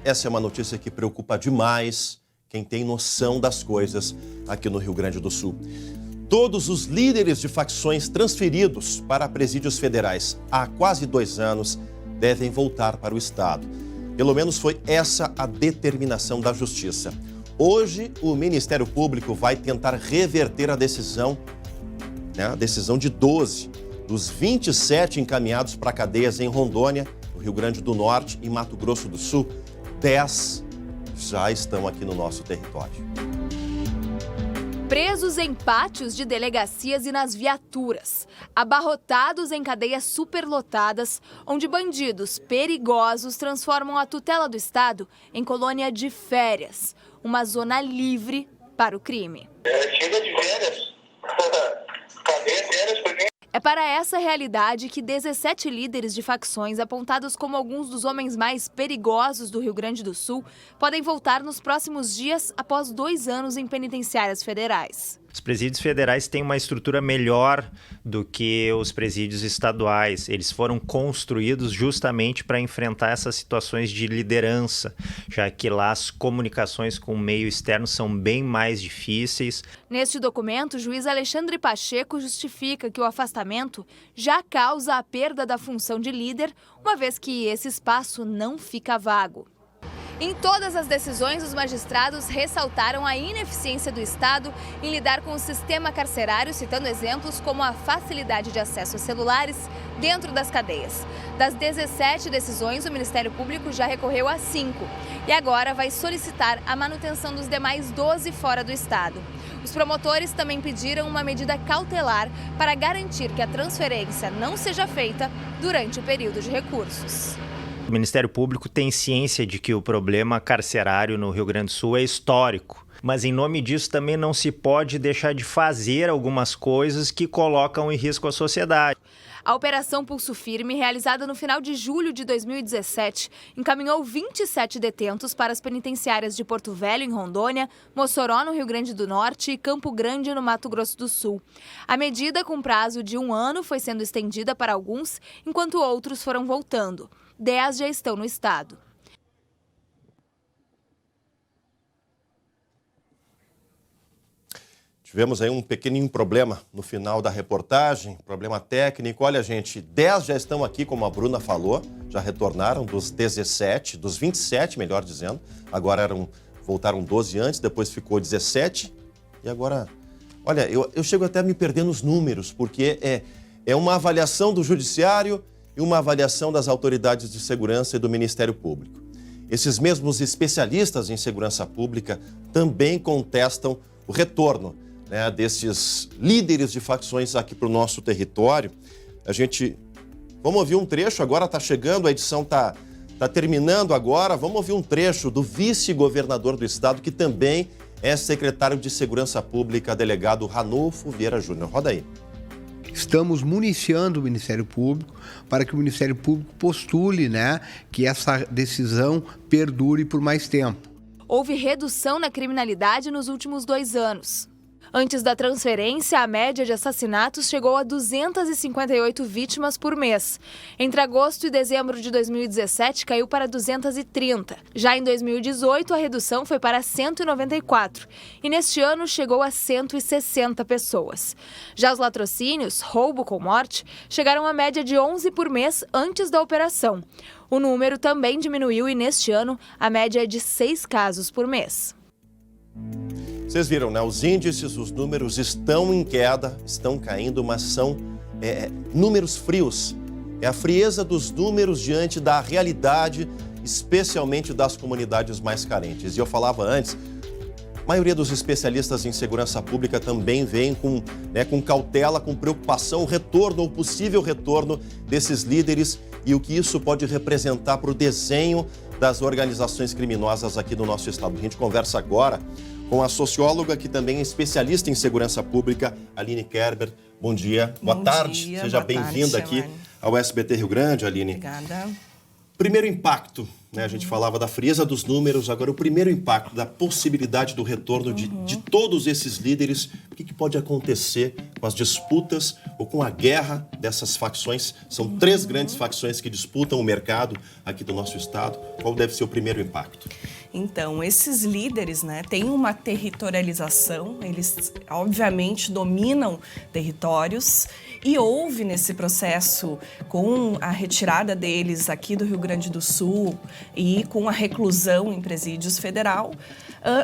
Essa é uma notícia que preocupa demais quem tem noção das coisas aqui no Rio Grande do Sul. Todos os líderes de facções transferidos para presídios federais há quase 2 anos devem voltar para o Estado. Pelo menos foi essa a determinação da Justiça. Hoje, o Ministério Público vai tentar reverter a decisão de 12 dos 27 encaminhados para cadeias em Rondônia, no Rio Grande do Norte e Mato Grosso do Sul. 10 já estão aqui no nosso território. Presos em pátios de delegacias e nas viaturas, abarrotados em cadeias superlotadas, onde bandidos perigosos transformam a tutela do Estado em colônia de férias, uma zona livre para o crime. Chega de férias. Cadê férias pra mim? É para essa realidade que 17 líderes de facções, apontados como alguns dos homens mais perigosos do Rio Grande do Sul, podem voltar nos próximos dias após 2 anos em penitenciárias federais. Os presídios federais têm uma estrutura melhor do que os presídios estaduais. Eles foram construídos justamente para enfrentar essas situações de liderança, já que lá as comunicações com o meio externo são bem mais difíceis. Neste documento, o juiz Alexandre Pacheco justifica que o afastamento já causa a perda da função de líder, uma vez que esse espaço não fica vago. Em todas as decisões, os magistrados ressaltaram a ineficiência do Estado em lidar com o sistema carcerário, citando exemplos como a facilidade de acesso a celulares dentro das cadeias. Das 17 decisões, o Ministério Público já recorreu a 5 e agora vai solicitar a manutenção dos demais 12 fora do Estado. Os promotores também pediram uma medida cautelar para garantir que a transferência não seja feita durante o período de recursos. O Ministério Público tem ciência de que o problema carcerário no Rio Grande do Sul é histórico, mas em nome disso também não se pode deixar de fazer algumas coisas que colocam em risco a sociedade. A Operação Pulso Firme, realizada no final de julho de 2017, encaminhou 27 detentos para as penitenciárias de Porto Velho, em Rondônia, Mossoró, no Rio Grande do Norte e Campo Grande, no Mato Grosso do Sul. A medida, com prazo de 1 ano, foi sendo estendida para alguns, enquanto outros foram voltando. 10 já estão no estado. Tivemos aí um pequenininho problema no final da reportagem, problema técnico. Olha, gente, 10 já estão aqui, como a Bruna falou, já retornaram dos 17, dos 27, melhor dizendo. Agora voltaram 12 antes, depois ficou 17 e agora... Olha, eu chego até a me perder nos números, porque é uma avaliação do Judiciário e uma avaliação das autoridades de segurança e do Ministério Público. Esses mesmos especialistas em segurança pública também contestam o retorno, né, desses líderes de facções aqui para o nosso território. Vamos ouvir um trecho, agora está chegando, a edição está terminando agora. Vamos ouvir um trecho do vice-governador do estado, que também é secretário de Segurança Pública, delegado Ranulfo Vieira Júnior. Roda aí. Estamos municiando o Ministério Público para que o Ministério Público postule, que essa decisão perdure por mais tempo. Houve redução na criminalidade nos últimos 2 anos. Antes da transferência, a média de assassinatos chegou a 258 vítimas por mês. Entre agosto e dezembro de 2017, caiu para 230. Já em 2018, a redução foi para 194. E neste ano, chegou a 160 pessoas. Já os latrocínios, roubo com morte, chegaram à média de 11 por mês antes da operação. O número também diminuiu e neste ano, a média é de 6 casos por mês. Vocês viram, né? Os índices, os números estão em queda, estão caindo, mas são números frios. É a frieza dos números diante da realidade, especialmente das comunidades mais carentes. E eu falava antes, a maioria dos especialistas em segurança pública também vem com cautela, com preocupação, o retorno ou possível retorno desses líderes e o que isso pode representar para o desenho das organizações criminosas aqui no nosso estado. A gente conversa agora com a socióloga, que também é especialista em segurança pública, Aline Kerber. Bom dia, boa tarde, seja bem-vinda aqui ao SBT Rio Grande, Aline. Obrigada. Primeiro impacto né? A gente falava da frieza dos números, agora o primeiro impacto da possibilidade do retorno de todos esses líderes. O que pode acontecer com as disputas ou com a guerra dessas facções? São 3 grandes facções que disputam o mercado aqui do nosso estado. Qual deve ser o primeiro impacto? Então, esses líderes, né, têm uma territorialização, eles obviamente dominam territórios e houve nesse processo, com a retirada deles aqui do Rio Grande do Sul e com a reclusão em presídios federal,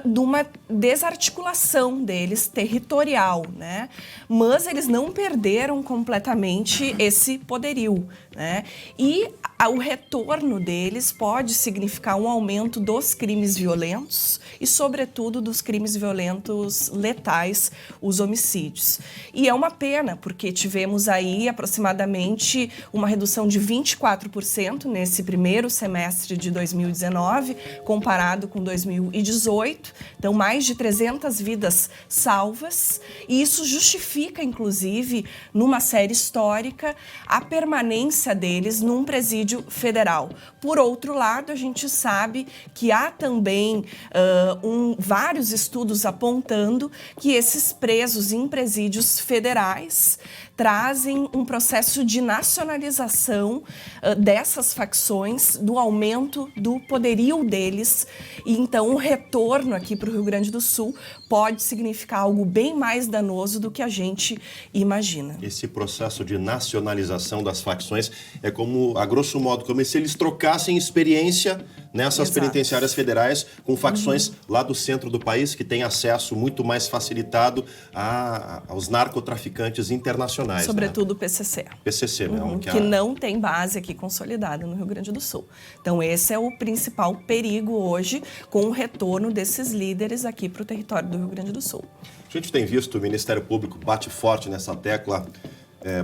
de uma desarticulação deles territorial, né? Mas eles não perderam completamente esse poderio, né? E o retorno deles pode significar um aumento dos crimes violentos e, sobretudo, dos crimes violentos letais, os homicídios. E é uma pena, porque tivemos aí aproximadamente uma redução de 24% nesse primeiro semestre de 2019, comparado com 2018. Então, mais de 300 vidas salvas, e isso justifica, inclusive, numa série histórica, a permanência deles num presídio federal. Por outro lado, a gente sabe que há também vários estudos apontando que esses presos em presídios federais trazem um processo de nacionalização dessas facções, do aumento do poderio deles. E então o retorno aqui para o Rio Grande do Sul pode significar algo bem mais danoso do que a gente imagina. Esse processo de nacionalização das facções é como, a grosso modo, como se eles trocassem experiência nessas penitenciárias federais com facções lá do centro do país, que têm acesso muito mais facilitado aos narcotraficantes internacionais. Sobretudo né? o PCC. PCC, né? Que não tem base aqui consolidada no Rio Grande do Sul. Então, esse é o principal perigo hoje com o retorno desses líderes aqui para o território do Rio Grande do Sul. A gente tem visto o Ministério Público bate forte nessa tecla.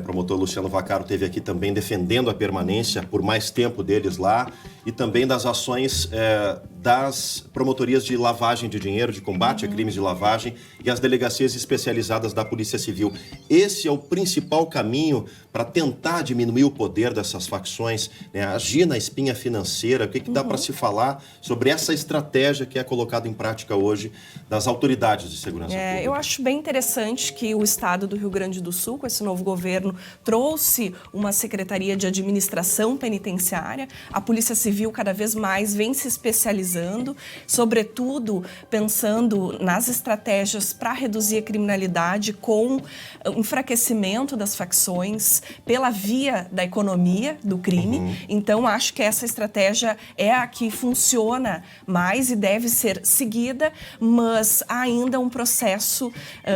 Promotor Luciano Vaccaro esteve aqui também defendendo a permanência por mais tempo deles lá e também das ações das promotorias de lavagem de dinheiro, de combate a crimes de lavagem e as delegacias especializadas da Polícia Civil. Esse é o principal caminho para tentar diminuir o poder dessas facções, né? Agir na espinha financeira. O que dá para se falar sobre essa estratégia que é colocada em prática hoje das autoridades de segurança pública? Eu acho bem interessante que o estado do Rio Grande do Sul, com esse novo governo, trouxe uma Secretaria de Administração Penitenciária. A Polícia Civil cada vez mais vem se especializando, sobretudo pensando nas estratégias para reduzir a criminalidade com o enfraquecimento das facções pela via da economia do crime. Então, acho que essa estratégia é a que funciona mais e deve ser seguida, mas há ainda um processo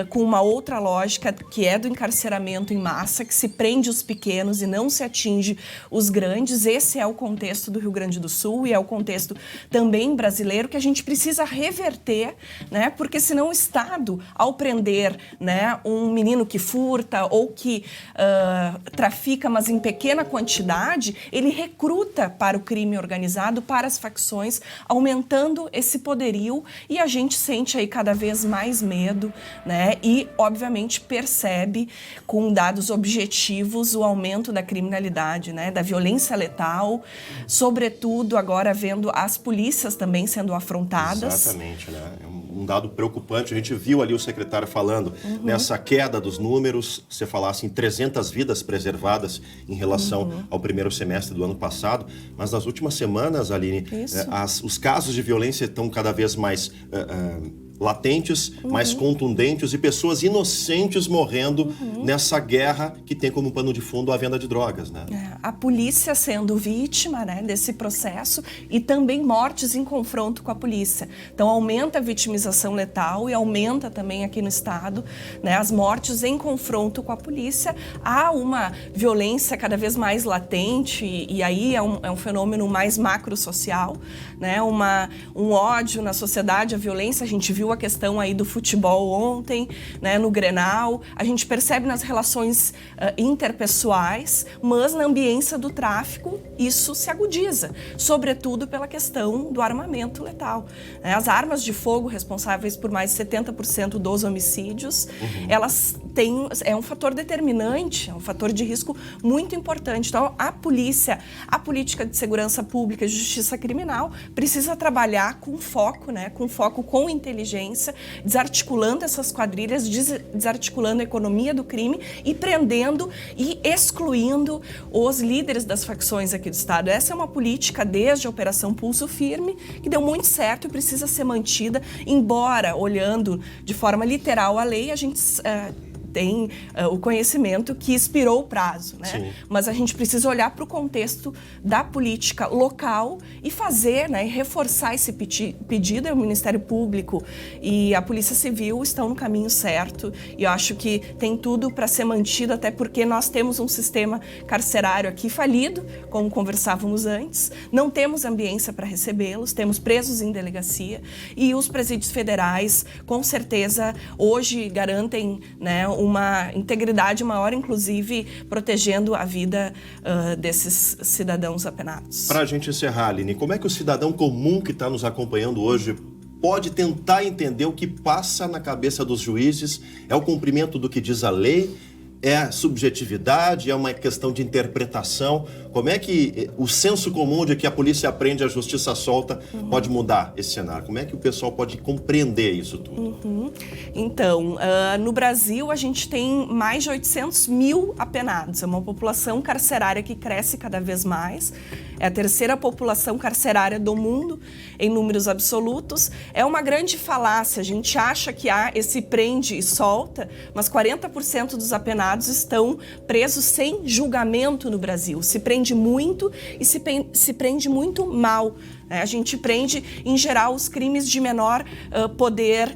com uma outra lógica, que é do encarceramento em massa, que se prende os pequenos e não se atinge os grandes. Esse é o contexto do Rio Grande do Sul e é o contexto também brasileiro que a gente precisa reverter, né? Porque senão o Estado, ao prender, né, um menino que furta ou que trafica, mas em pequena quantidade, ele recruta para o crime organizado, para as facções, aumentando esse poderio, e a gente sente aí cada vez mais medo, né? E, obviamente, percebe com dados objetivos o aumento da criminalidade, né? Da violência letal, sobretudo agora vendo as polícias também sendo afrontadas. Exatamente, né? É um dado preocupante. A gente viu ali o secretário falando nessa queda dos números, você falasse em 300 vidas preservadas em relação ao primeiro semestre do ano passado, mas nas últimas semanas, Aline, os casos de violência estão cada vez mais latentes, mais contundentes, e pessoas inocentes morrendo nessa guerra que tem como pano de fundo a venda de drogas, né? A polícia sendo vítima, né, desse processo, e também mortes em confronto com a polícia. Então aumenta a vitimização letal e aumenta também aqui no estado, né, as mortes em confronto com a polícia. Há uma violência cada vez mais latente e aí é um fenômeno mais macro-social, né, um ódio na sociedade, a violência. A gente viu a questão aí do futebol ontem, né, no Grenal. A gente percebe nas relações interpessoais, mas na ambiência do tráfico isso se agudiza, sobretudo pela questão do armamento letal. As armas de fogo responsáveis por mais de 70% dos homicídios, elas é um fator determinante, é um fator de risco muito importante. Então, a polícia, a política de segurança pública e justiça criminal precisa trabalhar com foco, né, com inteligência, desarticulando essas quadrilhas, desarticulando a economia do crime e prendendo e excluindo os líderes das facções aqui do Estado. Essa é uma política desde a Operação Pulso Firme, que deu muito certo e precisa ser mantida, embora, olhando de forma literal a lei, a gente tem o conhecimento que expirou o prazo, né? Sim. Mas a gente precisa olhar para o contexto da política local e fazer, né, e reforçar esse pedido. O Ministério Público e a Polícia Civil estão no caminho certo e eu acho que tem tudo para ser mantido, até porque nós temos um sistema carcerário aqui falido, como conversávamos antes, não temos ambiência para recebê-los, temos presos em delegacia e os presídios federais, com certeza, hoje garantem, né, uma integridade maior, inclusive protegendo a vida desses cidadãos apenados. Para a gente encerrar, Aline, como é que o cidadão comum que está nos acompanhando hoje pode tentar entender o que passa na cabeça dos juízes? É o cumprimento do que diz a lei? É subjetividade? É uma questão de interpretação? Como é que o senso comum de que a polícia prende, a justiça solta, pode mudar esse cenário? Como é que o pessoal pode compreender isso tudo? Então, no Brasil, a gente tem mais de 800 mil apenados. É uma população carcerária que cresce cada vez mais. É a terceira população carcerária do mundo, em números absolutos. É uma grande falácia. A gente acha que há esse prende e solta, mas 40% dos apenados estão presos sem julgamento no Brasil. Se prende muito e se prende muito mal. A gente prende, em geral, os crimes de menor poder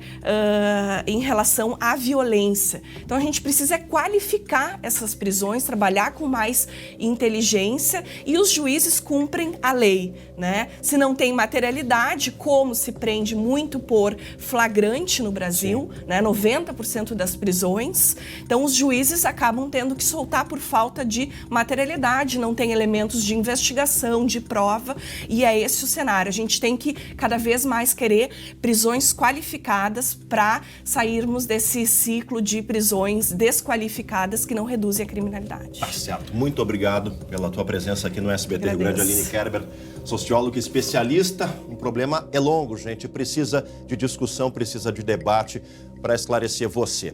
em relação à violência. Então, a gente precisa qualificar essas prisões, trabalhar com mais inteligência e os juízes cumprem a lei, né? Se não tem materialidade, como se prende muito por flagrante no Brasil, né? 90% das prisões, então os juízes acabam tendo que soltar por falta de materialidade, não tem elementos de investigação, de prova, e é esse o cenário. A gente tem que cada vez mais querer prisões qualificadas para sairmos desse ciclo de prisões desqualificadas que não reduzem a criminalidade. Tá certo. Muito obrigado pela tua presença aqui no SBT Rio Grande, Aline Kerber, socióloga especialista. O problema é longo, gente. Precisa de discussão, precisa de debate para esclarecer você.